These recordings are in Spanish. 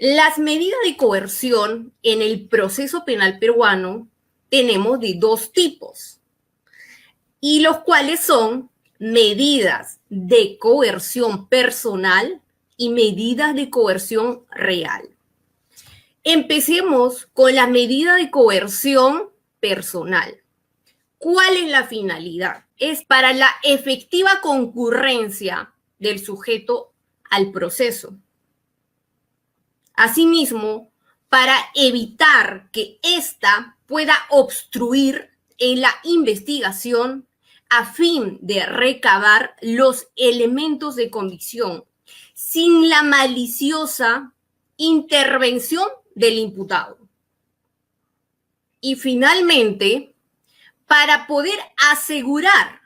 Las medidas de coerción en el proceso penal peruano tenemos de dos tipos, y los cuales son medidas de coerción personal y medidas de coerción real. Empecemos con la medida de coerción personal. ¿Cuál es la finalidad? Es para la efectiva concurrencia del sujeto al proceso. Asimismo, para evitar que ésta pueda obstruir en la investigación a fin de recabar los elementos de convicción sin la maliciosa intervención del imputado. Y finalmente, para poder asegurar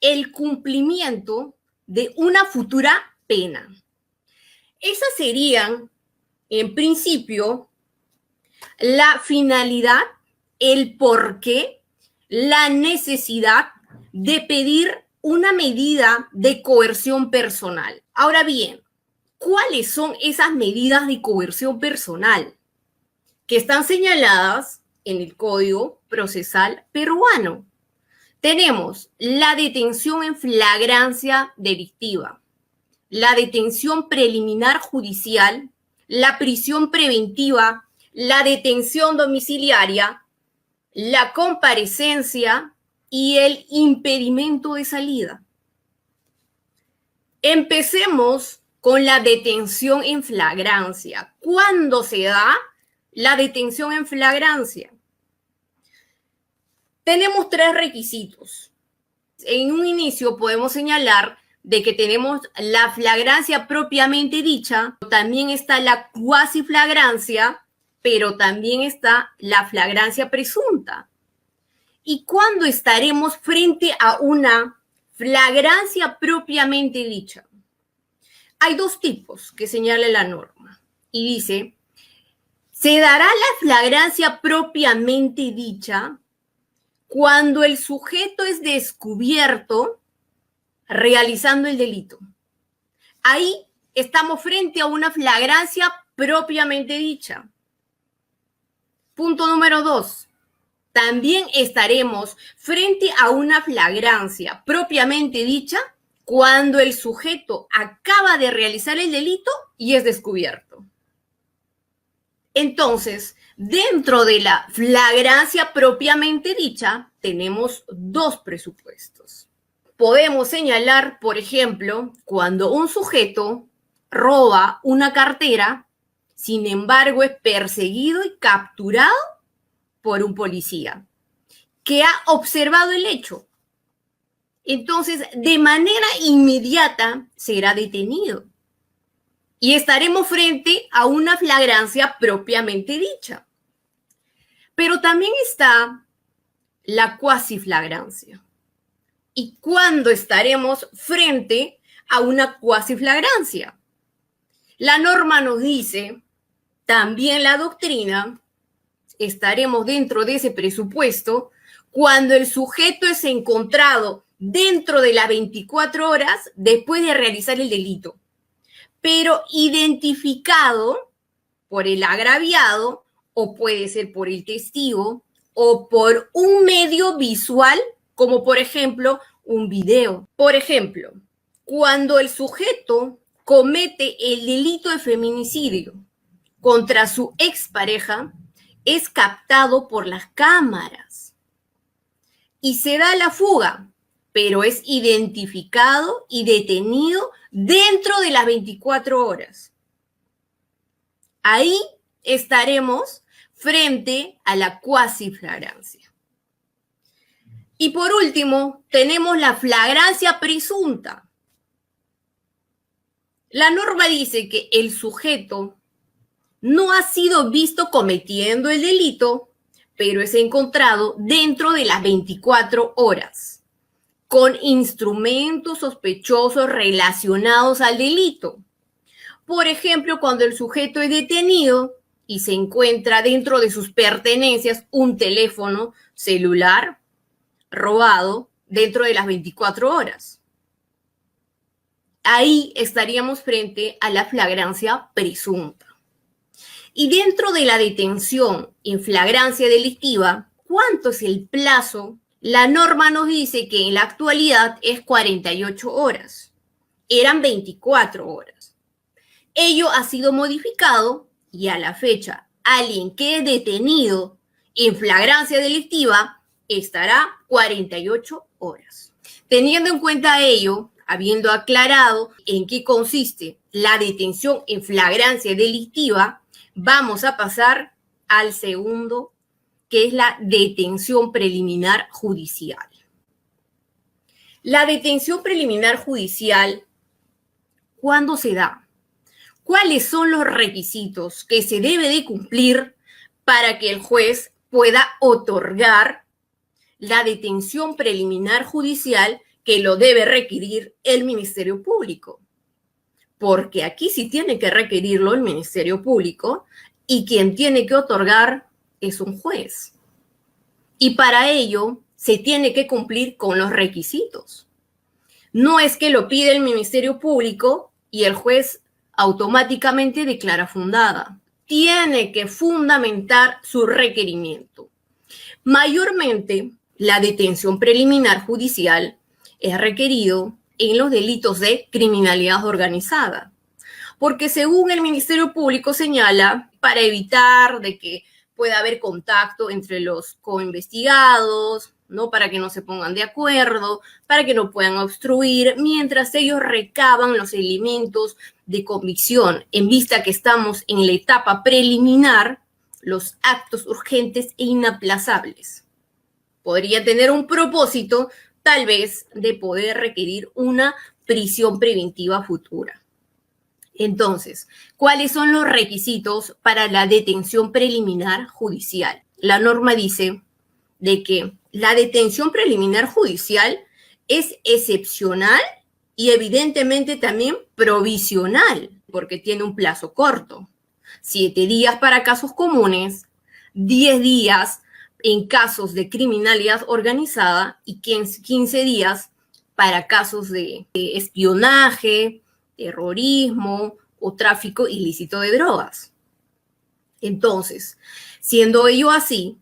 el cumplimiento de una futura pena. Esas serían, en principio, la finalidad, el porqué, la necesidad de pedir una medida de coerción personal. Ahora bien, ¿cuáles son esas medidas de coerción personal que están señaladas en el Código Procesal peruano? Tenemos la detención en flagrancia delictiva, la detención preliminar judicial, la prisión preventiva, la detención domiciliaria, la comparecencia y el impedimento de salida. Empecemos con la detención en flagrancia. ¿Cuándo se da la detención en flagrancia? Tenemos tres requisitos. En un inicio podemos señalar de que tenemos la flagrancia propiamente dicha, también está la cuasiflagrancia, pero también está la flagrancia presunta. ¿Y cuándo estaremos frente a una flagrancia propiamente dicha? Hay dos tipos que señala la norma y dice, se dará la flagrancia propiamente dicha cuando el sujeto es descubierto realizando el delito. Ahí estamos frente a una flagrancia propiamente dicha. Punto número 2. También estaremos frente a una flagrancia propiamente dicha cuando el sujeto acaba de realizar el delito y es descubierto. Entonces, dentro de la flagrancia propiamente dicha, tenemos dos presupuestos. Podemos señalar, por ejemplo, cuando un sujeto roba una cartera, sin embargo, es perseguido y capturado por un policía que ha observado el hecho. Entonces, de manera inmediata será detenido y estaremos frente a una flagrancia propiamente dicha. Pero también está la cuasiflagrancia. ¿Y cuándo estaremos frente a una cuasiflagrancia? La norma nos dice, también la doctrina, estaremos dentro de ese presupuesto cuando el sujeto es encontrado dentro de las 24 horas después de realizar el delito, pero identificado por el agraviado, o puede ser por el testigo, o por un medio visual, como por ejemplo un video. Por ejemplo, cuando el sujeto comete el delito de feminicidio contra su expareja, es captado por las cámaras y se da la fuga, pero es identificado y detenido dentro de las 24 horas. Ahí estaremos frente a la cuasiflagrancia. Y por último, tenemos la flagrancia presunta. La norma dice que el sujeto no ha sido visto cometiendo el delito, pero es encontrado dentro de las 24 horas, con instrumentos sospechosos relacionados al delito. Por ejemplo, cuando el sujeto es detenido y se encuentra dentro de sus pertenencias un teléfono celular robado dentro de las 24 horas. Ahí estaríamos frente a la flagrancia presunta. Y dentro de la detención en flagrancia delictiva, ¿cuánto es el plazo? La norma nos dice que en la actualidad es 48 horas. Eran 24 horas. Ello ha sido modificado y a la fecha, alguien que es detenido en flagrancia delictiva estará 48 horas. Teniendo en cuenta ello, habiendo aclarado en qué consiste la detención en flagrancia delictiva, vamos a pasar al segundo, que es la detención preliminar judicial. La detención preliminar judicial, ¿cuándo se da? ¿Cuáles son los requisitos que se debe de cumplir para que el juez pueda otorgar la detención preliminar judicial que lo debe requerir el Ministerio Público? Porque aquí sí tiene que requerirlo el Ministerio Público y quien tiene que otorgar es un juez. Y para ello se tiene que cumplir con los requisitos. No es que lo pide el Ministerio Público y el juez automáticamente declara fundada. Tiene que fundamentar su requerimiento. Mayormente, la detención preliminar judicial es requerido en los delitos de criminalidad organizada, porque según el Ministerio Público señala, para evitar de que pueda haber contacto entre los coinvestigados, ¿no? Para que no se pongan de acuerdo, para que no puedan obstruir, mientras ellos recaban los elementos de convicción, en vista que estamos en la etapa preliminar, los actos urgentes e inaplazables. Podría tener un propósito, tal vez, de poder requerir una prisión preventiva futura. Entonces, ¿cuáles son los requisitos para la detención preliminar judicial? La norma dice de que la detención preliminar judicial es excepcional y evidentemente también provisional, porque tiene un plazo corto. 7 días para casos comunes, 10 días en casos de criminalidad organizada y 15 días para casos de espionaje, terrorismo o tráfico ilícito de drogas. Entonces, siendo ello así,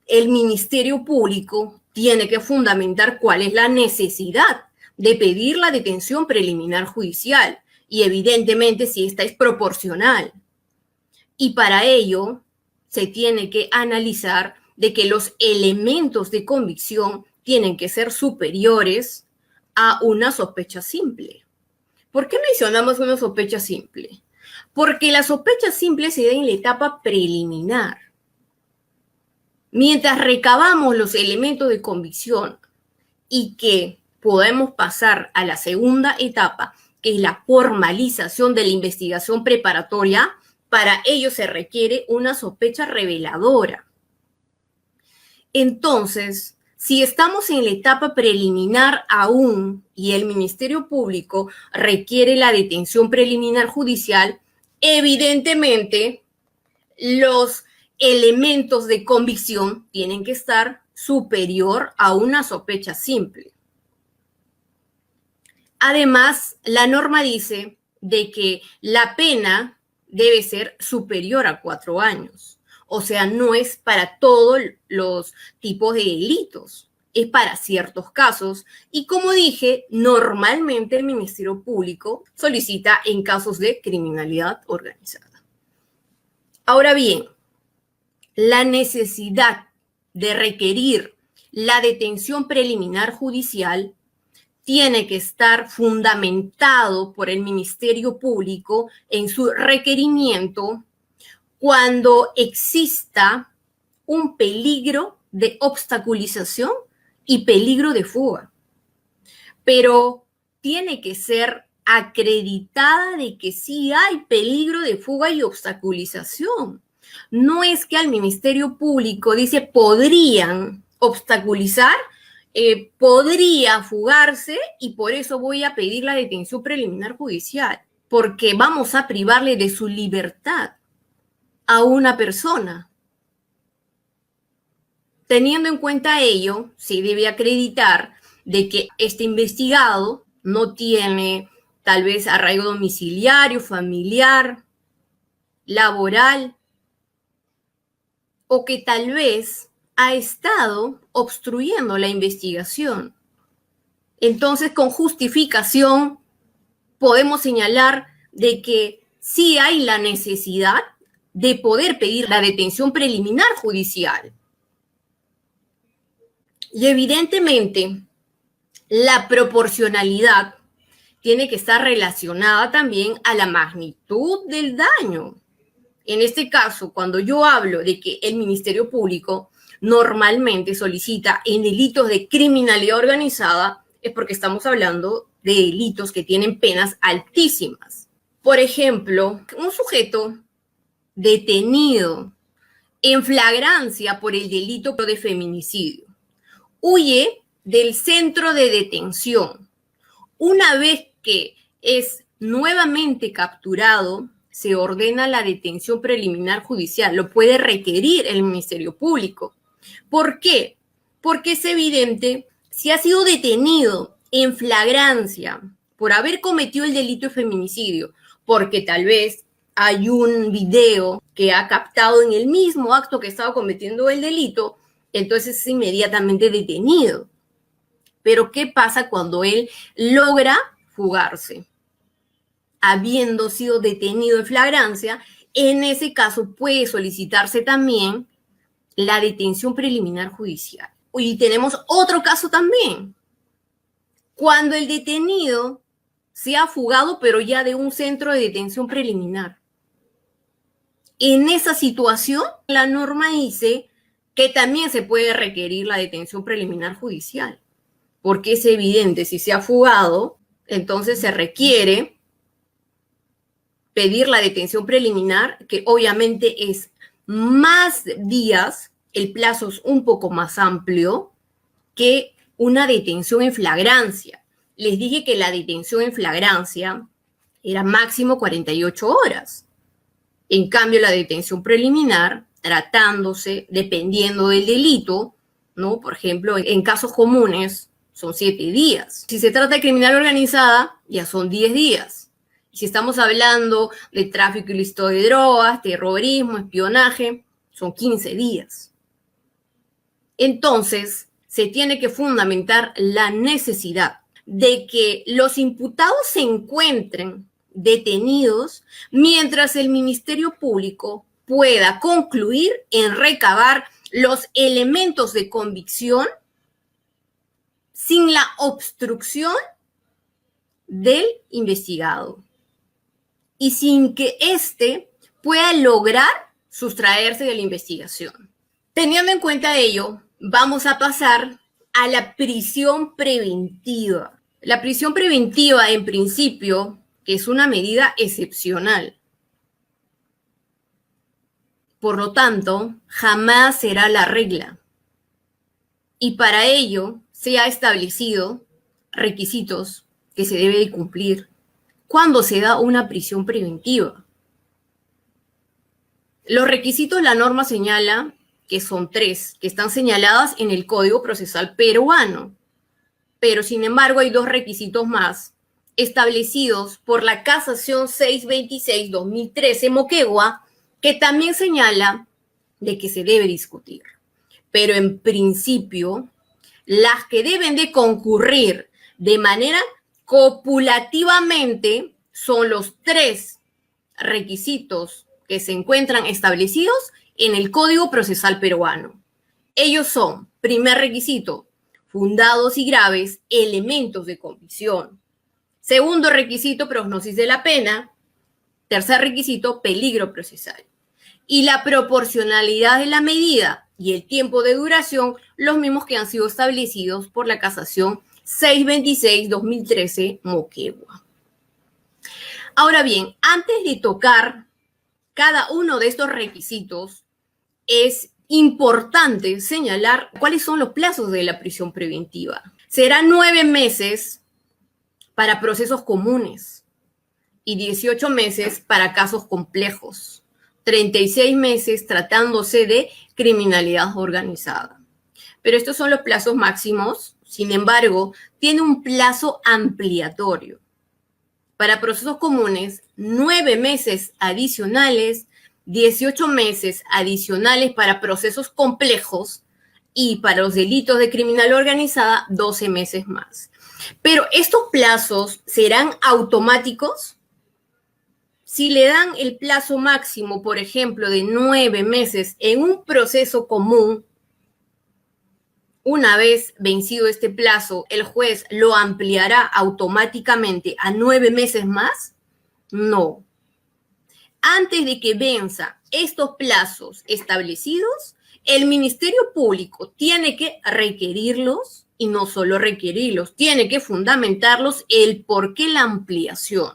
el Ministerio Público tiene que fundamentar cuál es la necesidad de pedir la detención preliminar judicial y evidentemente si esta es proporcional. Y para ello se tiene que analizar de que los elementos de convicción tienen que ser superiores a una sospecha simple. ¿Por qué mencionamos una sospecha simple? Porque la sospecha simple se da en la etapa preliminar. Mientras recabamos los elementos de convicción y que podemos pasar a la segunda etapa, que es la formalización de la investigación preparatoria, para ello se requiere una sospecha reveladora. Entonces, si estamos en la etapa preliminar aún y el Ministerio Público requiere la detención preliminar judicial, evidentemente los elementos de convicción tienen que estar superior a una sospecha simple. Además, la norma dice de que la pena debe ser superior a 4 años. O sea, no es para todos los tipos de delitos, es para ciertos casos. Y como dije, normalmente el Ministerio Público solicita en casos de criminalidad organizada. Ahora bien, la necesidad de requerir la detención preliminar judicial tiene que estar fundamentado por el Ministerio Público en su requerimiento cuando exista un peligro de obstaculización y peligro de fuga. Pero tiene que ser acreditada de que sí hay peligro de fuga y obstaculización. No es que al Ministerio Público dice podrían obstaculizar, podría fugarse y por eso voy a pedir la detención preliminar judicial, porque vamos a privarle de su libertad a una persona. Teniendo en cuenta ello, se debe acreditar de que este investigado no tiene tal vez arraigo domiciliario, familiar, laboral o que tal vez ha estado obstruyendo la investigación. Entonces, con justificación, podemos señalar de que sí hay la necesidad de poder pedir la detención preliminar judicial. Y evidentemente, la proporcionalidad tiene que estar relacionada también a la magnitud del daño. En este caso, cuando yo hablo de que el Ministerio Público normalmente solicita en delitos de criminalidad organizada, es porque estamos hablando de delitos que tienen penas altísimas. Por ejemplo, un sujeto detenido en flagrancia por el delito de feminicidio huye del centro de detención. Una vez que es nuevamente capturado, se ordena la detención preliminar judicial. Lo puede requerir el Ministerio Público. ¿Por qué? Porque es evidente, si ha sido detenido en flagrancia por haber cometido el delito de feminicidio, porque tal vez hay un video que ha captado en el mismo acto que estaba cometiendo el delito, entonces es inmediatamente detenido. Pero ¿qué pasa cuando él logra fugarse? Habiendo sido detenido en flagrancia, en ese caso puede solicitarse también la detención preliminar judicial. Y tenemos otro caso también. Cuando el detenido se ha fugado, pero ya de un centro de detención preliminar. En esa situación, la norma dice que también se puede requerir la detención preliminar judicial, porque es evidente, si se ha fugado, entonces se requiere pedir la detención preliminar, que obviamente es más días, el plazo es un poco más amplio que una detención en flagrancia. Les dije que la detención en flagrancia era máximo 48 horas. En cambio, la detención preliminar, tratándose, dependiendo del delito, ¿no? Por ejemplo, en casos comunes son 7 días. Si se trata de criminalidad organizada, ya son 10 días. Y si estamos hablando de tráfico ilícito de drogas, terrorismo, espionaje, son 15 días. Entonces, se tiene que fundamentar la necesidad de que los imputados se encuentren detenidos mientras el Ministerio Público pueda concluir en recabar los elementos de convicción sin la obstrucción del investigado y sin que éste pueda lograr sustraerse de la investigación. Teniendo en cuenta ello, vamos a pasar a la prisión preventiva. La prisión preventiva, en principio, es una medida excepcional. Por lo tanto, jamás será la regla. Y para ello se ha establecido requisitos que se debe de cumplir cuando se da una prisión preventiva. Los requisitos, la norma señala que son 3, que están señaladas en el Código Procesal peruano. Pero, sin embargo, hay 2 requisitos más establecidos por la Casación 626-2013 Moquegua, que también señala de que se debe discutir. Pero en principio, las que deben de concurrir de manera copulativamente son los 3 requisitos que se encuentran establecidos en el Código Procesal peruano. Ellos son, primer requisito, fundados y graves elementos de convicción. Segundo requisito, prognosis de la pena. Tercer requisito, peligro procesal. Y la proporcionalidad de la medida y el tiempo de duración, los mismos que han sido establecidos por la Casación 626-2013 Moquegua. Ahora bien, antes de tocar cada uno de estos requisitos, es importante señalar cuáles son los plazos de la prisión preventiva. Serán 9 meses para procesos comunes y 18 meses para casos complejos, 36 meses tratándose de criminalidad organizada. Pero estos son los plazos máximos. Sin embargo, tiene un plazo ampliatorio. Para procesos comunes, 9 meses adicionales 18 meses adicionales para procesos complejos y para los delitos de criminalidad organizada, 12 meses más. Pero estos plazos serán automáticos. Si le dan el plazo máximo, por ejemplo, de 9 meses en un proceso común, una vez vencido este plazo, ¿el juez lo ampliará automáticamente a 9 meses más? No. Antes de que venza estos plazos establecidos, el Ministerio Público tiene que requerirlos, y no solo requerirlos, tiene que fundamentarlos el por qué la ampliación.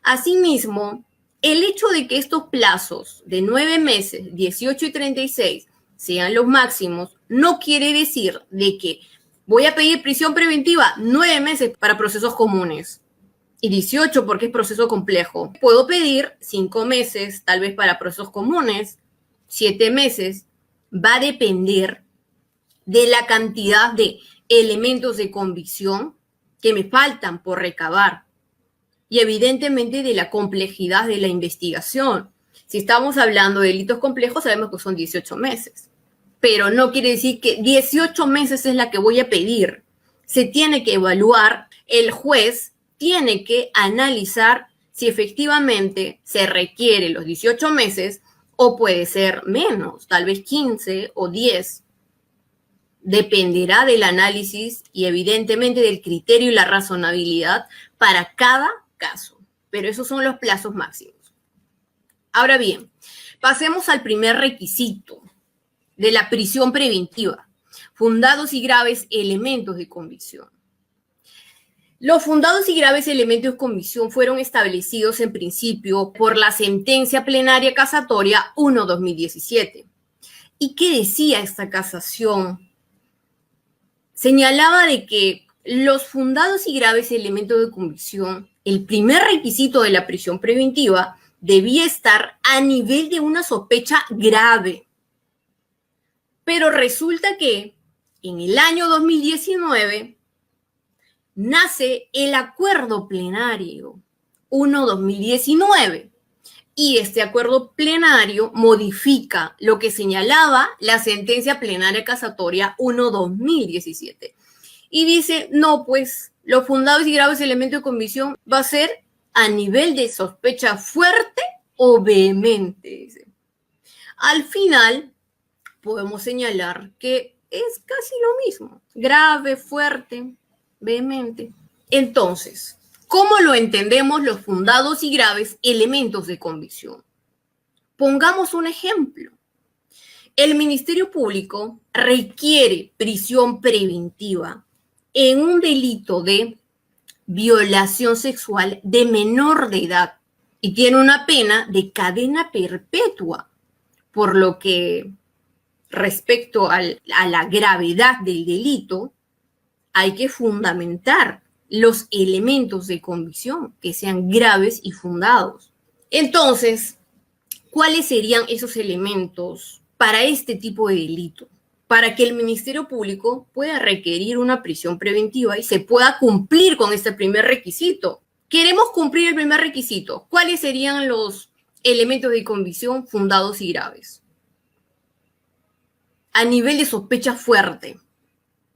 Asimismo, el hecho de que estos plazos de 9 meses, 18 y 36, sean los máximos, no quiere decir de que voy a pedir prisión preventiva 9 meses para procesos comunes y 18 porque es proceso complejo. Puedo pedir 5 meses, tal vez para procesos comunes, 7 meses. Va a depender de la cantidad de elementos de convicción que me faltan por recabar y evidentemente de la complejidad de la investigación. Si estamos hablando de delitos complejos, sabemos que son 18 meses, pero no quiere decir que 18 meses es la que voy a pedir. Se tiene que evaluar, el juez tiene que analizar si efectivamente se requiere los 18 meses o puede ser menos, tal vez 15 o 10. Dependerá del análisis y evidentemente del criterio y la razonabilidad para cada caso, pero esos son los plazos máximos. Ahora bien, pasemos al primer requisito de la prisión preventiva, fundados y graves elementos de convicción. Los fundados y graves elementos de convicción fueron establecidos en principio por la sentencia plenaria casatoria 1/2017. ¿Y qué decía esta casación? Señalaba de que los fundados y graves elementos de convicción, el primer requisito de la prisión preventiva debía estar a nivel de una sospecha grave. Pero resulta que en el año 2019 nace el acuerdo plenario 1/2019 y este acuerdo plenario modifica lo que señalaba la sentencia plenaria casatoria 1/2017 y dice, no, pues los fundados y graves elementos de convicción va a ser a nivel de sospecha fuerte o vehemente, dice. Al final podemos señalar que es casi lo mismo, grave, fuerte, vehemente. Entonces, ¿cómo lo entendemos los fundados y graves elementos de convicción? Pongamos un ejemplo. El Ministerio Público requiere prisión preventiva en un delito de violación sexual de menor de edad y tiene una pena de cadena perpetua, por lo que respecto a la gravedad del delito, hay que fundamentar los elementos de convicción que sean graves y fundados. Entonces, ¿cuáles serían esos elementos para este tipo de delito? Para que el Ministerio Público pueda requerir una prisión preventiva y se pueda cumplir con este primer requisito. Queremos cumplir el primer requisito. ¿Cuáles serían los elementos de convicción fundados y graves? A nivel de sospecha fuerte.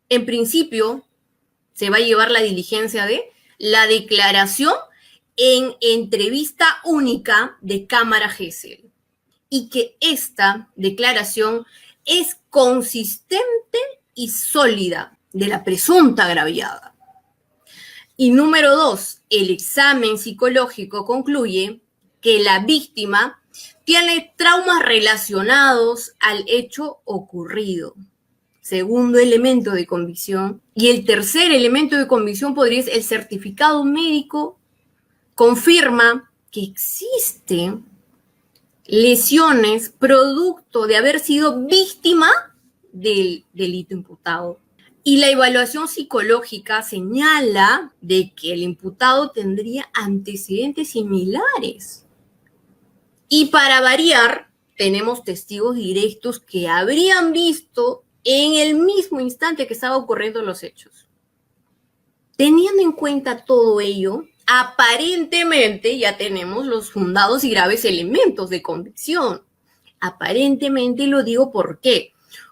En principio, se va a llevar la diligencia de la declaración en entrevista única de cámara Gesell y que esta declaración es consistente y sólida de la presunta agraviada. Y número 2, el examen psicológico concluye que la víctima tiene traumas relacionados al hecho ocurrido. Segundo elemento de convicción. Y el tercer elemento de convicción podría ser el certificado médico confirma que existen lesiones producto de haber sido víctima del delito imputado. Y la evaluación psicológica señala de que el imputado tendría antecedentes similares. Y para variar, tenemos testigos directos que habrían visto en el mismo instante que estaban ocurriendo los hechos. Teniendo en cuenta todo ello, aparentemente ya tenemos los fundados y graves elementos de convicción. Aparentemente lo digo ¿por qué?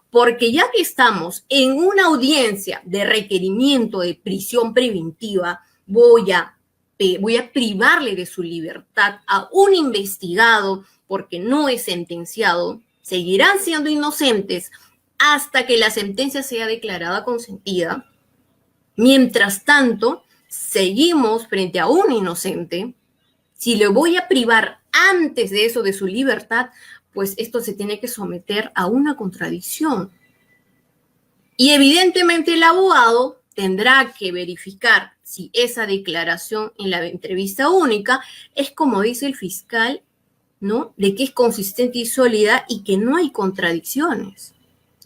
Porque ya que estamos en una audiencia de requerimiento de prisión preventiva, voy a privarle de su libertad a un investigado porque no es sentenciado, seguirán siendo inocentes hasta que la sentencia sea declarada consentida. Mientras tanto, seguimos frente a un inocente. Si le voy a privar antes de eso de su libertad, pues esto se tiene que someter a una contradicción. Y evidentemente el abogado tendrá que verificar si esa declaración en la entrevista única es, como dice el fiscal, ¿no?, de que es consistente y sólida y que no hay contradicciones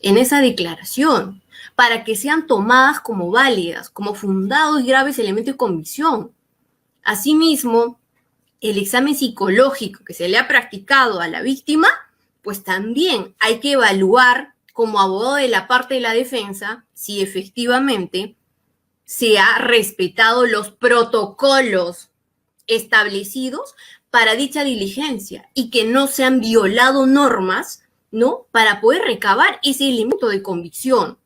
en esa declaración, para que sean tomadas como válidas, como fundados y graves elementos de convicción. Asimismo, el examen psicológico que se le ha practicado a la víctima, pues también hay que evaluar como abogado de la parte de la defensa si efectivamente se ha respetado los protocolos establecidos para dicha diligencia y que no se han violado normas, ¿no?, para poder recabar ese elemento de convicción.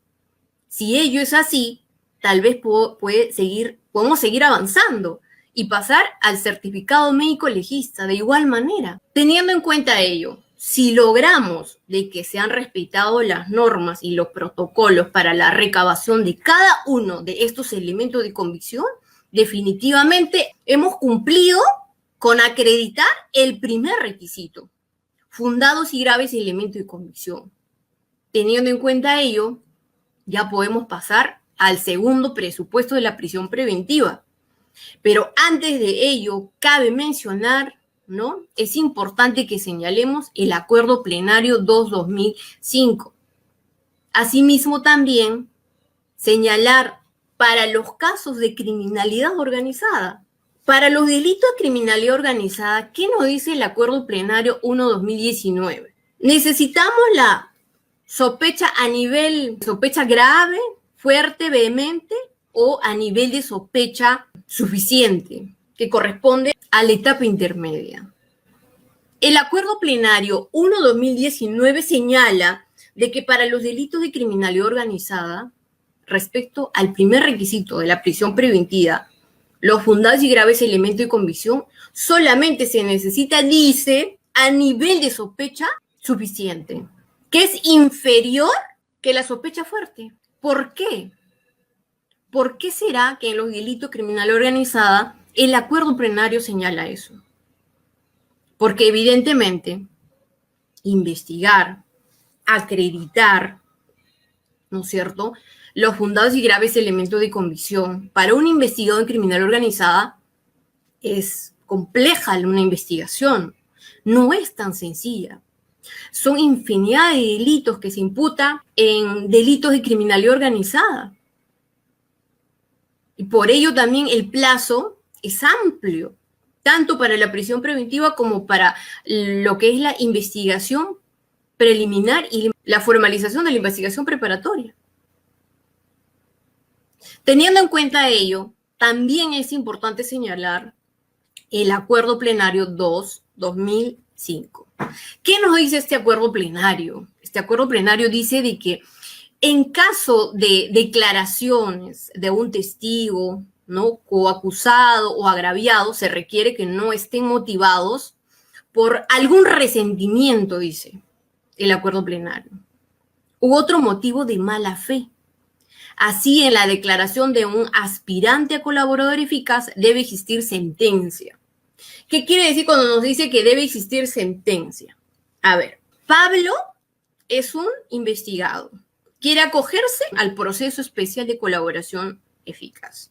Si ello es así, tal vez podemos seguir avanzando y pasar al certificado médico legista de igual manera. Teniendo en cuenta ello, si logramos de que se han respetado las normas y los protocolos para la recabación de cada uno de estos elementos de convicción, definitivamente hemos cumplido con acreditar el primer requisito, fundados y graves elementos de convicción. Teniendo en cuenta ello, ya podemos pasar al segundo presupuesto de la prisión preventiva. Pero antes de ello, cabe mencionar, ¿no?, es importante que señalemos el Acuerdo Plenario 2-2005. Asimismo, también señalar para los casos de criminalidad organizada. Para los delitos de criminalidad organizada, ¿qué nos dice el Acuerdo Plenario 1-2019? Necesitamos la sospecha a nivel sospecha grave, fuerte, vehemente o a nivel de sospecha suficiente, que corresponde a la etapa intermedia. El Acuerdo Plenario 1-2019 señala de que para los delitos de criminalidad organizada, respecto al primer requisito de la prisión preventiva, los fundados y graves elementos de convicción, solamente se necesita, dice, a nivel de sospecha suficiente, que es inferior que la sospecha fuerte. ¿Por qué? ¿Por qué será que en los delitos de criminalidad organizada el Acuerdo Plenario señala eso? Porque evidentemente investigar, acreditar, ¿no es cierto?, los fundados y graves elementos de convicción para un investigador en criminalidad organizada es compleja una investigación, no es tan sencilla. Son infinidad de delitos que se imputan en delitos de criminalidad organizada. Y por ello también el plazo es amplio, tanto para la prisión preventiva como para lo que es la investigación preliminar y la formalización de la investigación preparatoria. Teniendo en cuenta ello, también es importante señalar el Acuerdo Plenario 2-2005. ¿Qué nos dice este acuerdo plenario? Este acuerdo plenario dice de que en caso de declaraciones de un testigo, ¿no?, coacusado o agraviado, se requiere que no estén motivados por algún resentimiento, dice el acuerdo plenario, u otro motivo de mala fe. Así, en la declaración de un aspirante a colaborador eficaz debe existir sentencia. ¿Qué quiere decir cuando nos dice que debe existir sentencia? A ver, Pablo es un investigado. Quiere acogerse al proceso especial de colaboración eficaz.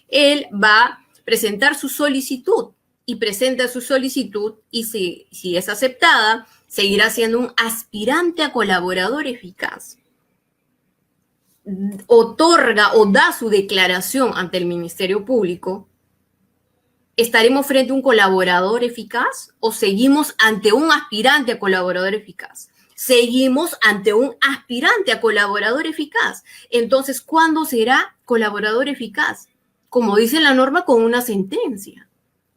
Él va a presentar su solicitud y presenta su solicitud y si es aceptada, seguirá siendo un aspirante a colaborador eficaz. Otorga o da su declaración ante el Ministerio Público. ¿Estaremos frente a un colaborador eficaz o seguimos ante un aspirante a colaborador eficaz? Seguimos ante un aspirante a colaborador eficaz. Entonces, ¿cuándo será colaborador eficaz? como dice la norma, con una sentencia.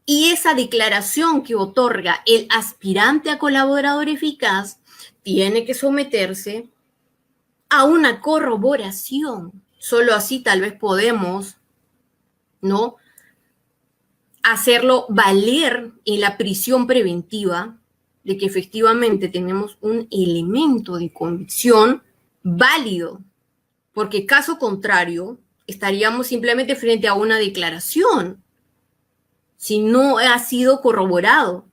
Y esa declaración que otorga el aspirante a colaborador eficaz tiene que someterse a una corroboración. Solo así tal vez podemos, ¿no?, hacerlo valer en la prisión preventiva de que efectivamente tenemos un elemento de convicción válido, porque caso contrario estaríamos simplemente frente a una declaración si no ha sido corroborado.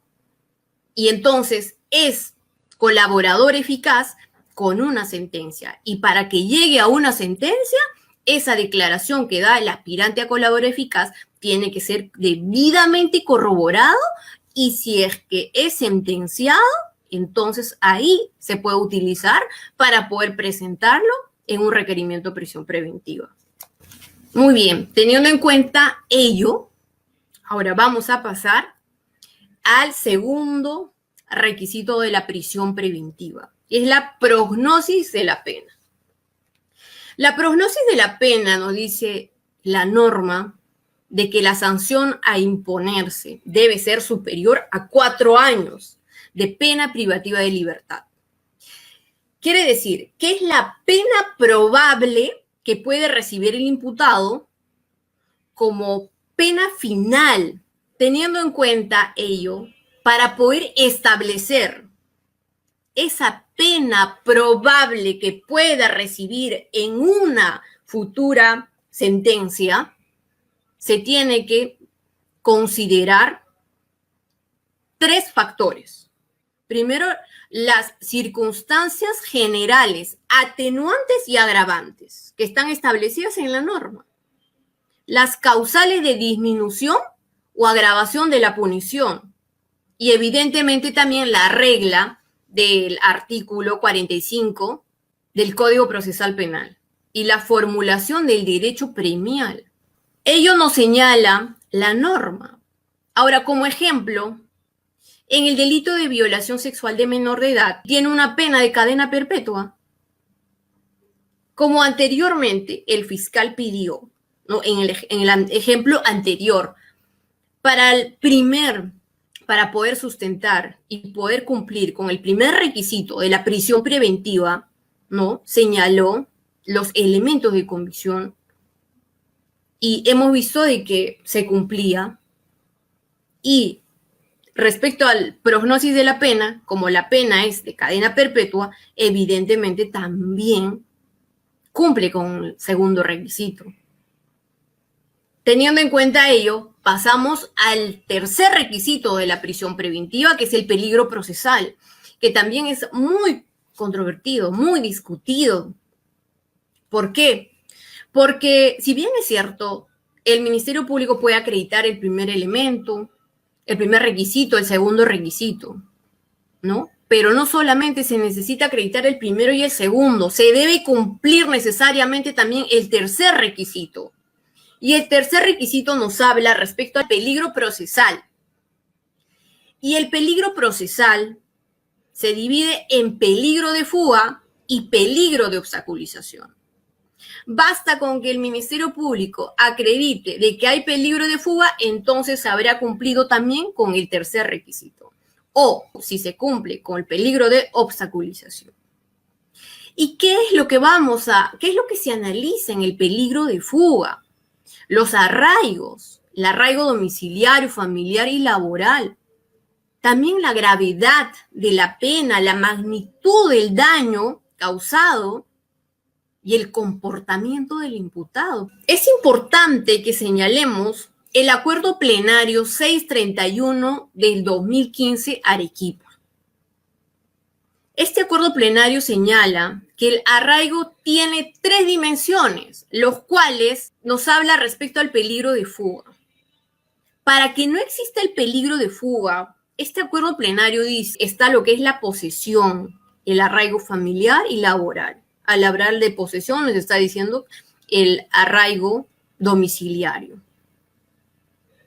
Y entonces es colaborador eficaz con una sentencia. Y para que llegue a una sentencia, esa declaración que da el aspirante a colaborador eficaz tiene que ser debidamente corroborado, y si es que es sentenciado, entonces ahí se puede utilizar para poder presentarlo en un requerimiento de prisión preventiva. Muy bien, teniendo en cuenta ello, ahora vamos a pasar al segundo requisito de la prisión preventiva, que es la prognosis de la pena. La prognosis de la pena nos dice la norma de que la sanción a imponerse debe ser superior a 4 años de pena privativa de libertad. Quiere decir que es la pena probable que puede recibir el imputado como pena final, teniendo en cuenta ello para poder establecer esa pena probable que pueda recibir en una futura sentencia. Se tiene que considerar 3 factores. Primero, las circunstancias generales, atenuantes y agravantes que están establecidas en la norma. Las causales de disminución o agravación de la punición. Y evidentemente también la regla del artículo 45 del Código Procesal Penal y la formulación del derecho premial. Ello nos señala la norma. Ahora, como ejemplo, en el delito de violación sexual de menor de edad tiene una pena de cadena perpetua. Como anteriormente el fiscal pidió, ¿no?, en el ejemplo anterior, para poder sustentar y poder cumplir con el primer requisito de la prisión preventiva, ¿no?, señaló los elementos de convicción y hemos visto de que se cumplía. Y respecto al prognosis de la pena, como la pena es de cadena perpetua, evidentemente también cumple con el segundo requisito. Teniendo en cuenta ello, pasamos al tercer requisito de la prisión preventiva, que es el peligro procesal, que también es muy controvertido, muy discutido. ¿Por qué? Porque si bien es cierto, el Ministerio Público puede acreditar el primer elemento, el primer requisito, el segundo requisito, ¿no? Pero no solamente se necesita acreditar el primero y el segundo, se debe cumplir necesariamente también el tercer requisito. Y el tercer requisito nos habla respecto al peligro procesal. Y el peligro procesal se divide en peligro de fuga y peligro de obstaculización. Basta con que el Ministerio Público acredite de que hay peligro de fuga, entonces habrá cumplido también con el tercer requisito. O si se cumple con el peligro de obstaculización. ¿Y qué es lo que se analiza en el peligro de fuga? Los arraigos, el arraigo domiciliario, familiar y laboral. También la gravedad de la pena, la magnitud del daño causado y el comportamiento del imputado. Es importante que señalemos el acuerdo plenario 631 del 2015 Arequipa. Este acuerdo plenario señala que el arraigo tiene 3 dimensiones, los cuales nos habla respecto al peligro de fuga. Para que no exista el peligro de fuga, este acuerdo plenario dice, está lo que es la posesión, el arraigo familiar y laboral. Al hablar de posesión nos está diciendo el arraigo domiciliario.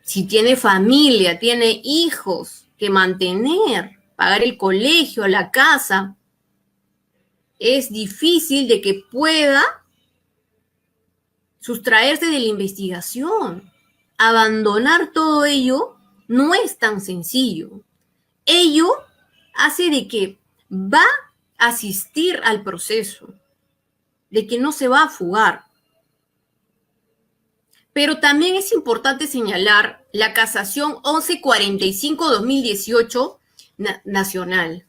Si tiene familia, tiene hijos que mantener, pagar el colegio, la casa, es difícil de que pueda sustraerse de la investigación, abandonar todo ello no es tan sencillo. Ello hace de que va a asistir al proceso, de que no se va a fugar. Pero también es importante señalar la casación 1145-2018 nacional.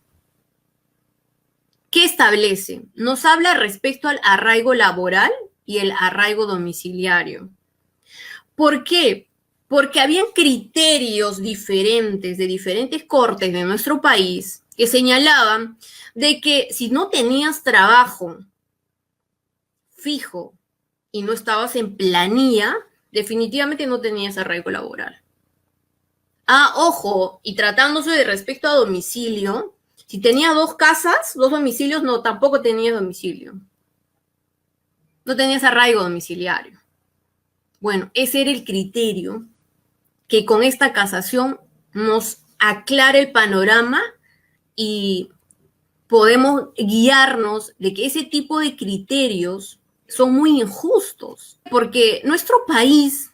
¿Qué establece? Nos habla respecto al arraigo laboral y el arraigo domiciliario. ¿Por qué? Porque habían criterios diferentes de diferentes cortes de nuestro país que señalaban de que si no tenías trabajo fijo y no estabas en planilla, definitivamente no tenías arraigo laboral. Ah, ojo, y tratándose de respecto a domicilio, si tenía 2 casas, 2 domicilios, no, tampoco tenías domicilio. No tenías arraigo domiciliario. Bueno, ese era el criterio que con esta casación nos aclara el panorama y podemos guiarnos de que ese tipo de criterios son muy injustos, porque nuestro país,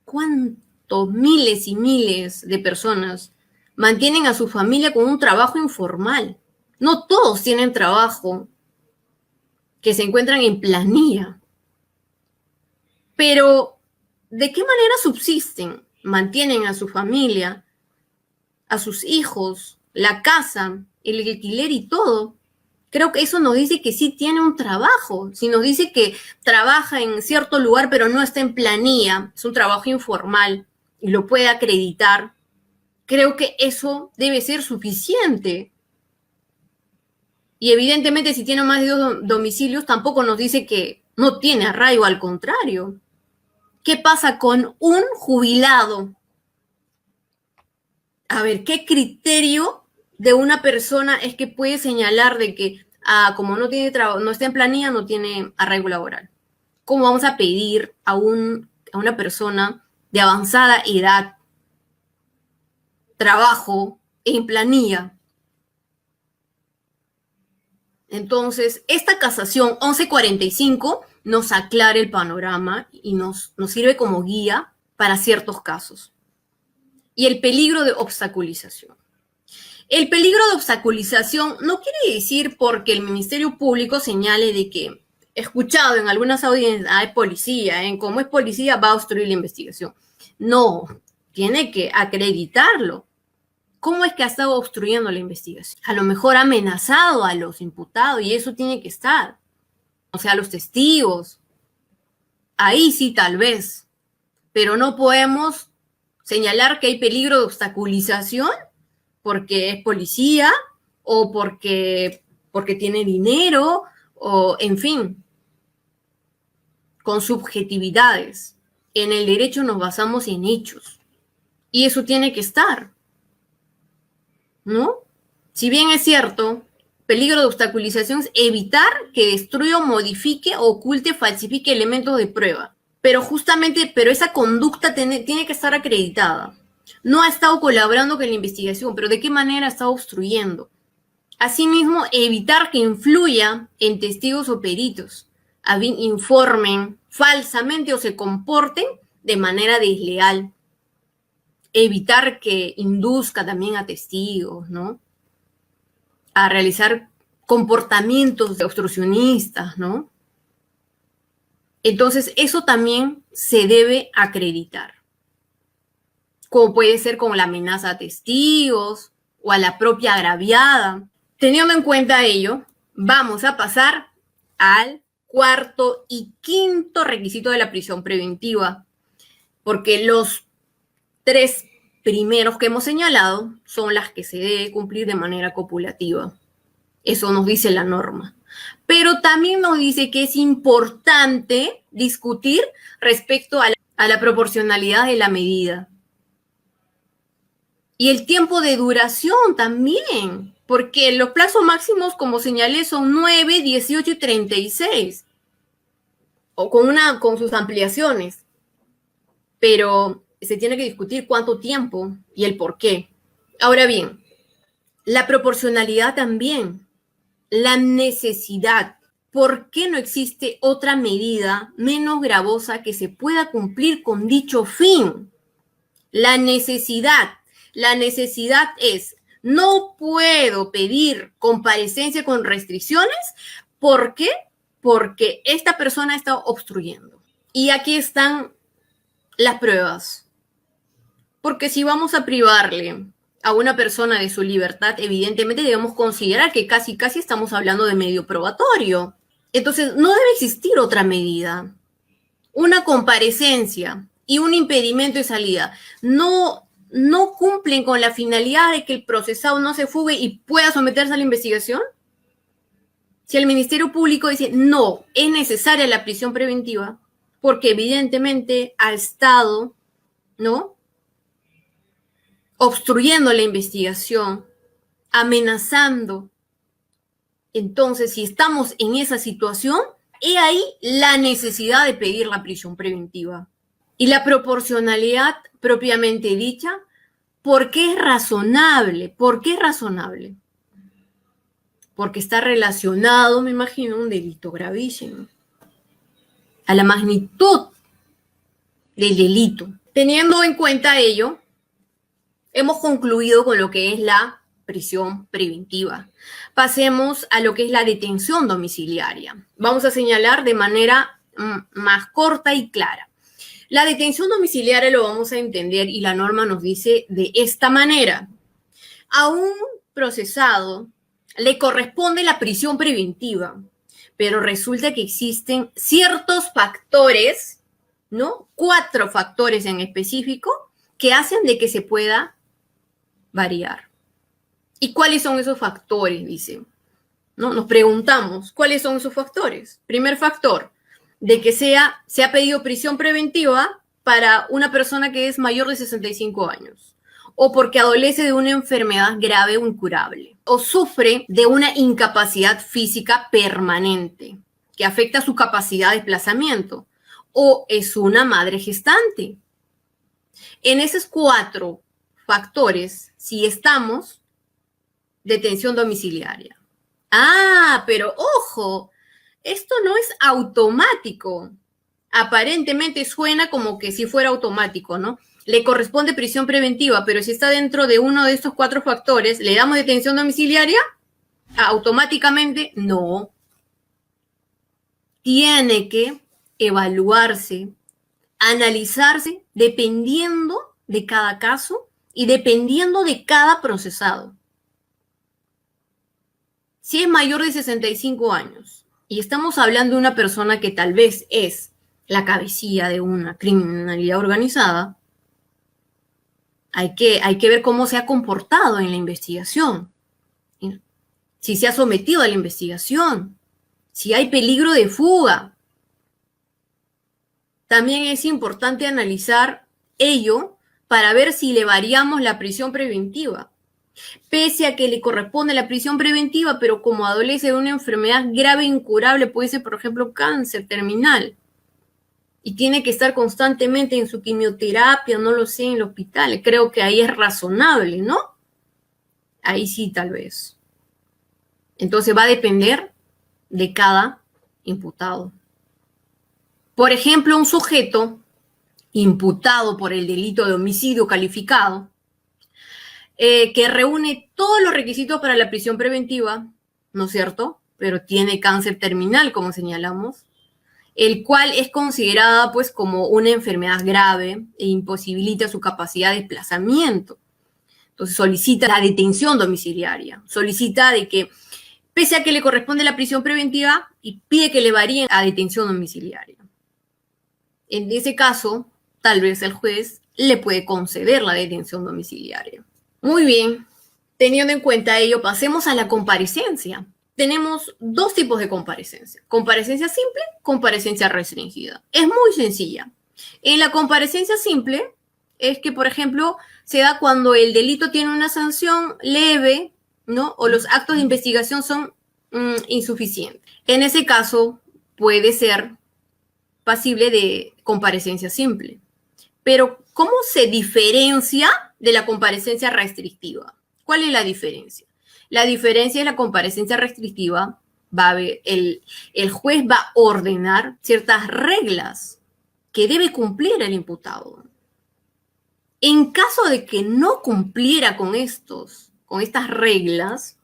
¿cuántos miles y miles de personas mantienen a su familia con un trabajo informal? No todos tienen trabajo que se encuentran en planilla. Pero, ¿de qué manera subsisten? Mantienen a su familia, a sus hijos, la casa, el alquiler y todo. Creo que eso nos dice que sí tiene un trabajo. Si nos dice que trabaja en cierto lugar pero no está en planilla, es un trabajo informal y lo puede acreditar, creo que eso debe ser suficiente. Y evidentemente si tiene más de 2 domicilios tampoco nos dice que no tiene arraigo, al contrario. ¿Qué pasa con un jubilado? A ver, ¿qué criterio de una persona es que puede señalar de que, como no tiene trabajo, no está en planilla, no tiene arraigo laboral? ¿Cómo vamos a pedir a una persona de avanzada edad trabajo en planilla? Entonces, esta casación 1145 nos aclara el panorama y nos sirve como guía para ciertos casos. Y el peligro de obstaculización. El peligro de obstaculización no quiere decir porque el Ministerio Público señale de que, he escuchado en algunas audiencias, hay policía, como es policía va a obstruir la investigación. No, tiene que acreditarlo. ¿Cómo es que ha estado obstruyendo la investigación? A lo mejor ha amenazado a los imputados y eso tiene que estar. O sea, a los testigos. Ahí sí, tal vez. Pero no podemos señalar que hay peligro de obstaculización porque es policía o porque tiene dinero o, en fin, con subjetividades. En el derecho nos basamos en hechos y eso tiene que estar, ¿no? Si bien es cierto, peligro de obstaculización es evitar que destruya o modifique o oculte, falsifique elementos de prueba. Pero justamente, esa conducta tiene que estar acreditada. No ha estado colaborando con la investigación, pero ¿de qué manera ha estado obstruyendo? Asimismo, evitar que influya en testigos o peritos, informen falsamente o se comporten de manera desleal. Evitar que induzca también a testigos, ¿no? A realizar comportamientos obstruccionistas, ¿no? Entonces, eso también se debe acreditar. Como puede ser con la amenaza a testigos o a la propia agraviada. Teniendo en cuenta ello, vamos a pasar al 4º y 5º requisito de la prisión preventiva, porque los 3 primeros que hemos señalado son las que se debe cumplir de manera copulativa. Eso nos dice la norma. Pero también nos dice que es importante discutir respecto a la proporcionalidad de la medida. Y el tiempo de duración también, porque los plazos máximos, como señalé, son 9, 18 y 36, o con sus ampliaciones. Pero se tiene que discutir cuánto tiempo y el por qué. Ahora bien, la proporcionalidad también, la necesidad. ¿por qué no existe otra medida menos gravosa que se pueda cumplir con dicho fin? La necesidad. La necesidad es, no puedo pedir comparecencia con restricciones. ¿Por qué? Porque esta persona está obstruyendo. Y aquí están las pruebas. Porque si vamos a privarle a una persona de su libertad, evidentemente debemos considerar que casi estamos hablando de medio probatorio. Entonces, no debe existir otra medida. Una comparecencia y un impedimento de salida no cumplen con la finalidad de que el procesado no se fugue y pueda someterse a la investigación. Si el Ministerio Público dice no, es necesaria la prisión preventiva, porque evidentemente ha estado, ¿no?, obstruyendo la investigación, amenazando. Entonces, si estamos en esa situación, he ahí la necesidad de pedir la prisión preventiva. Y la proporcionalidad propiamente dicha, ¿por qué es razonable? ¿Por qué es razonable? Porque está relacionado, me imagino, a un delito gravísimo, a la magnitud del delito. Teniendo en cuenta ello, hemos concluido con lo que es la prisión preventiva. Pasemos a lo que es la detención domiciliaria. Vamos a señalar de manera más corta y clara. La detención domiciliaria lo vamos a entender y la norma nos dice de esta manera. A un procesado le corresponde la prisión preventiva, pero resulta que existen ciertos factores, ¿no? 4 factores en específico que hacen de que se pueda variar. ¿Y cuáles son esos factores? Dice, ¿no? Nos preguntamos, ¿cuáles son esos factores? Primer factor, de que se ha pedido prisión preventiva para una persona que es mayor de 65 años, o porque adolece de una enfermedad grave o incurable, o sufre de una incapacidad física permanente que afecta su capacidad de desplazamiento, o es una madre gestante. En esos 4 factores, si estamos, detención domiciliaria. Ah, pero ojo, esto no es automático. Aparentemente suena como que si fuera automático, ¿no? Le corresponde prisión preventiva, pero si está dentro de uno de estos 4 factores, ¿le damos detención domiciliaria? Automáticamente, no. Tiene que evaluarse, analizarse, dependiendo de cada caso y dependiendo de cada procesado. Si es mayor de 65 años y estamos hablando de una persona que tal vez es la cabecilla de una criminalidad organizada, hay que ver cómo se ha comportado en la investigación, si se ha sometido a la investigación, si hay peligro de fuga. También es importante analizar ello para ver si le variamos la prisión preventiva. Pese a que le corresponde la prisión preventiva, pero como adolece de una enfermedad grave e incurable, puede ser, por ejemplo, cáncer terminal, y tiene que estar constantemente en su quimioterapia, no lo sé, en el hospital. Creo que ahí es razonable, ¿no? Ahí sí, tal vez. Entonces va a depender de cada imputado. Por ejemplo, un sujeto imputado por el delito de homicidio calificado, que reúne todos los requisitos para la prisión preventiva, ¿no es cierto? Pero tiene cáncer terminal, como señalamos, el cual es considerada pues como una enfermedad grave e imposibilita su capacidad de desplazamiento. Entonces solicita la detención domiciliaria, solicita de que, pese a que le corresponde la prisión preventiva, y pide que le varíen a detención domiciliaria. En ese caso, tal vez el juez le puede conceder la detención domiciliaria. Muy bien, teniendo en cuenta ello, pasemos a la comparecencia. Tenemos 2 tipos de comparecencia. Comparecencia simple, comparecencia restringida. Es muy sencilla. En la comparecencia simple es que, por ejemplo, se da cuando el delito tiene una sanción leve, ¿no? O los actos de investigación son insuficientes. En ese caso, puede ser pasible de comparecencia simple. Pero, ¿cómo se diferencia de la comparecencia restrictiva? ¿Cuál es la diferencia? La diferencia es la comparecencia restrictiva el juez va a ordenar ciertas reglas que debe cumplir el imputado. En caso de que no cumpliera con estas reglas,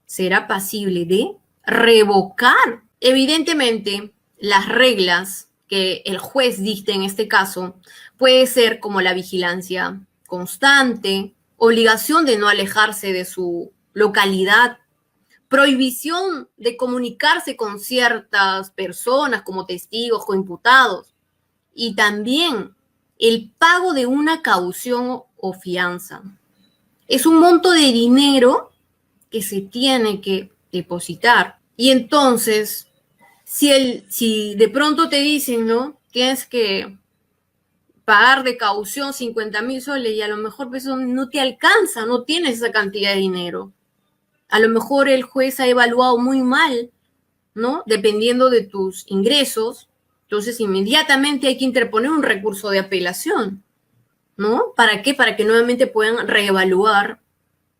será pasible de revocar. Evidentemente, las reglas que el juez dicte en este caso puede ser como la vigilancia constante, obligación de no alejarse de su localidad, prohibición de comunicarse con ciertas personas como testigos o imputados, y también el pago de una caución o fianza. Es un monto de dinero que se tiene que depositar. Y entonces, si de pronto te dicen, ¿no? Tienes que pagar de caución 50,000 soles y a lo mejor eso no te alcanza, no tienes esa cantidad de dinero. A lo mejor el juez ha evaluado muy mal, ¿no? Dependiendo de tus ingresos. Entonces, inmediatamente hay que interponer un recurso de apelación, ¿no? ¿Para qué? Para que nuevamente puedan reevaluar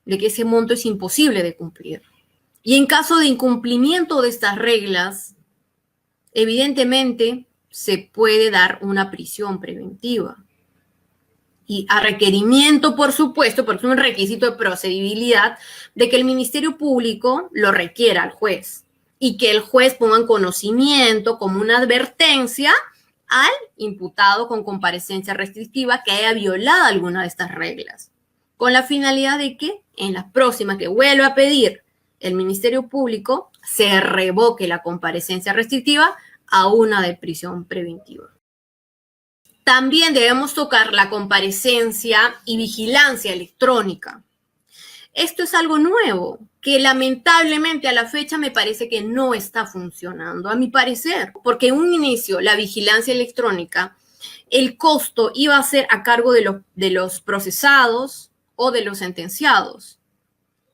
de que ese monto es imposible de cumplir. Y en caso de incumplimiento de estas reglas, evidentemente se puede dar una prisión preventiva. Y a requerimiento, por supuesto, porque es un requisito de procedibilidad, de que el Ministerio Público lo requiera al juez y que el juez ponga en conocimiento como una advertencia al imputado con comparecencia restrictiva que haya violado alguna de estas reglas, con la finalidad de que en la próxima que vuelva a pedir el Ministerio Público se revoque la comparecencia restrictiva a una de prisión preventiva. También debemos tocar la comparecencia y vigilancia electrónica. Esto es algo nuevo, que lamentablemente a la fecha me parece que no está funcionando, a mi parecer, porque en un inicio la vigilancia electrónica, el costo iba a ser a cargo de los procesados o de los sentenciados.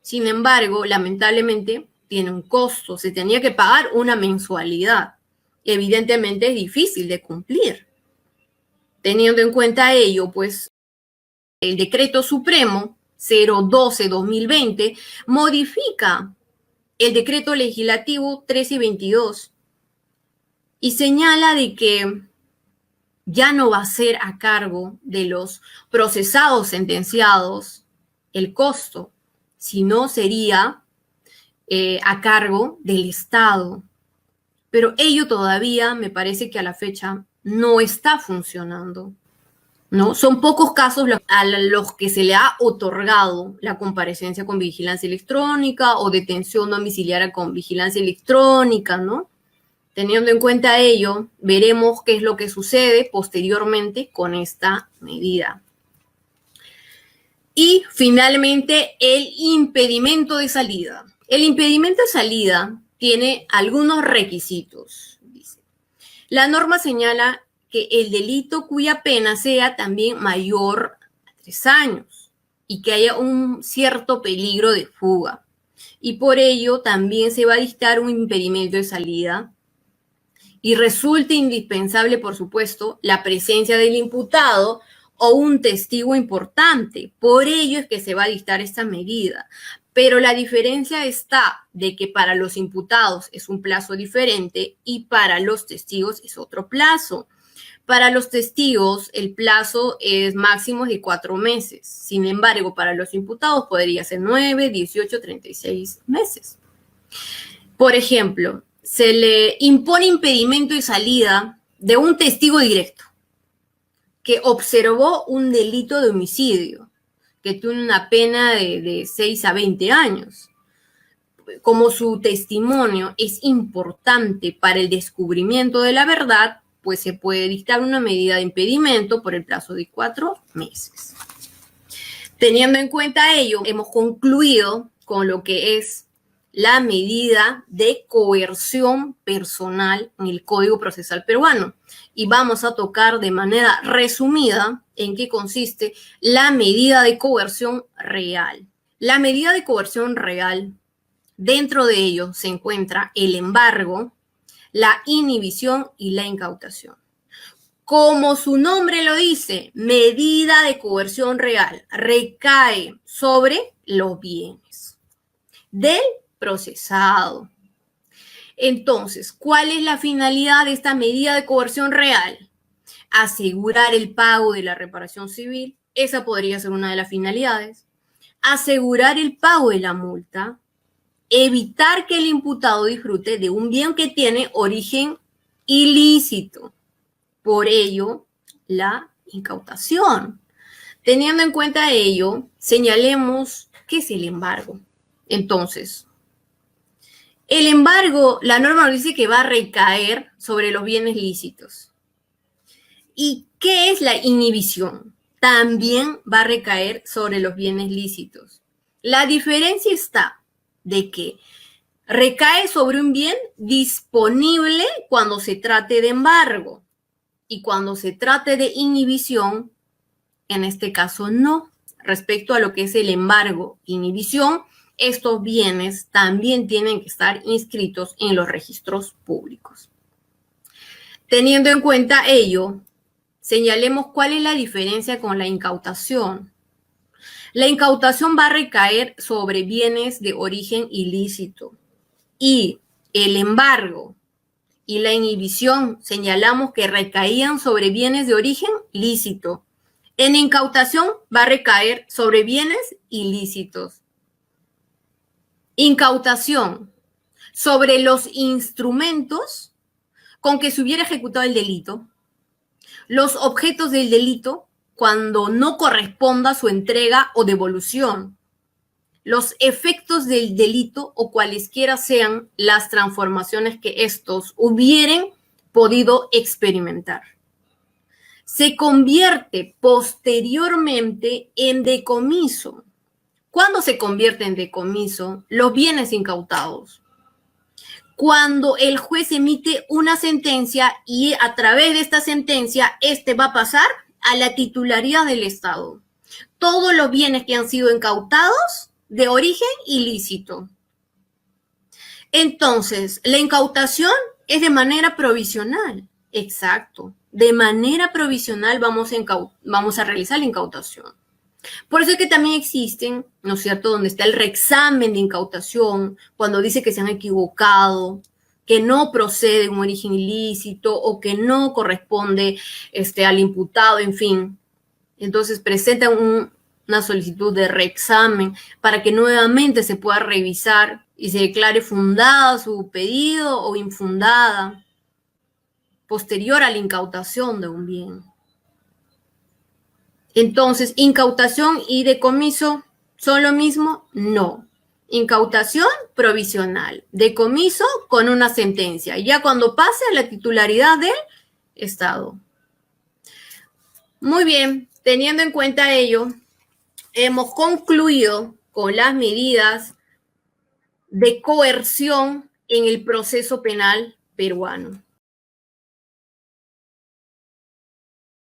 Sin embargo, lamentablemente tiene un costo, se tenía que pagar una mensualidad. Evidentemente es difícil de cumplir. Teniendo en cuenta ello, pues el Decreto Supremo 012-2020 modifica el Decreto Legislativo 1322 y señala de que ya no va a ser a cargo de los procesados sentenciados el costo, sino sería a cargo del Estado. Pero ello todavía me parece que a la fecha no está funcionando, ¿no? Son pocos casos a los que se le ha otorgado la comparecencia con vigilancia electrónica o detención domiciliaria con vigilancia electrónica, ¿no? Teniendo en cuenta ello, veremos qué es lo que sucede posteriormente con esta medida. Y finalmente, el impedimento de salida. El impedimento de salida tiene algunos requisitos. La norma señala que el delito cuya pena sea también mayor a 3 años y que haya un cierto peligro de fuga. Y por ello también se va a dictar un impedimento de salida y resulta indispensable, por supuesto, la presencia del imputado o un testigo importante. Por ello es que se va a dictar esta medida. Pero la diferencia está de que para los imputados es un plazo diferente y para los testigos es otro plazo. Para los testigos el plazo es máximo de 4 meses. Sin embargo, para los imputados podría ser 9, 18, 36 meses. Por ejemplo, se le impone impedimento de salida de un testigo directo que observó un delito de homicidio, que tiene una pena de 6 a 20 años. Como su testimonio es importante para el descubrimiento de la verdad, pues se puede dictar una medida de impedimento por el plazo de 4 meses. Teniendo en cuenta ello, hemos concluido con lo que es la medida de coerción personal en el Código Procesal Peruano. Y vamos a tocar de manera resumida en qué consiste la medida de coerción real. La medida de coerción real, dentro de ello se encuentra el embargo, la inhibición y la incautación. Como su nombre lo dice, medida de coerción real recae sobre los bienes del procesado. Entonces, ¿cuál es la finalidad de esta medida de coerción real? Asegurar el pago de la reparación civil, esa podría ser una de las finalidades. Asegurar el pago de la multa, evitar que el imputado disfrute de un bien que tiene origen ilícito. Por ello, la incautación. Teniendo en cuenta ello, señalemos qué es el embargo. Entonces, el embargo, la norma nos dice que va a recaer sobre los bienes lícitos. ¿Y qué es la inhibición? También va a recaer sobre los bienes lícitos. La diferencia está de que recae sobre un bien disponible cuando se trate de embargo y cuando se trate de inhibición, en este caso no. Respecto a lo que es el embargo, inhibición, estos bienes también tienen que estar inscritos en los registros públicos. Teniendo en cuenta ello, señalemos cuál es la diferencia con la incautación. La incautación va a recaer sobre bienes de origen ilícito y el embargo y la inhibición señalamos que recaían sobre bienes de origen lícito. En incautación va a recaer sobre bienes ilícitos. Incautación sobre los instrumentos con que se hubiera ejecutado el delito, los objetos del delito cuando no corresponda su entrega o devolución, los efectos del delito o cualesquiera sean las transformaciones que estos hubieran podido experimentar. Se convierte posteriormente en decomiso. ¿Cuándo se convierte en decomiso? Los bienes incautados. Cuando el juez emite una sentencia y a través de esta sentencia, va a pasar a la titularidad del Estado. Todos los bienes que han sido incautados de origen ilícito. Entonces, la incautación es de manera provisional. Exacto. De manera provisional vamos a realizar la incautación. Por eso es que también existen, ¿no es cierto?, donde está el reexamen de incautación, cuando dice que se han equivocado, que no procede de un origen ilícito o que no corresponde al imputado, en fin. Entonces presentan una solicitud de reexamen para que nuevamente se pueda revisar y se declare fundada su pedido o infundada posterior a la incautación de un bien. Entonces, ¿incautación y decomiso son lo mismo? No. Incautación provisional, decomiso con una sentencia, ya cuando pase a la titularidad del Estado. Muy bien, teniendo en cuenta ello, hemos concluido con las medidas de coerción en el proceso penal peruano.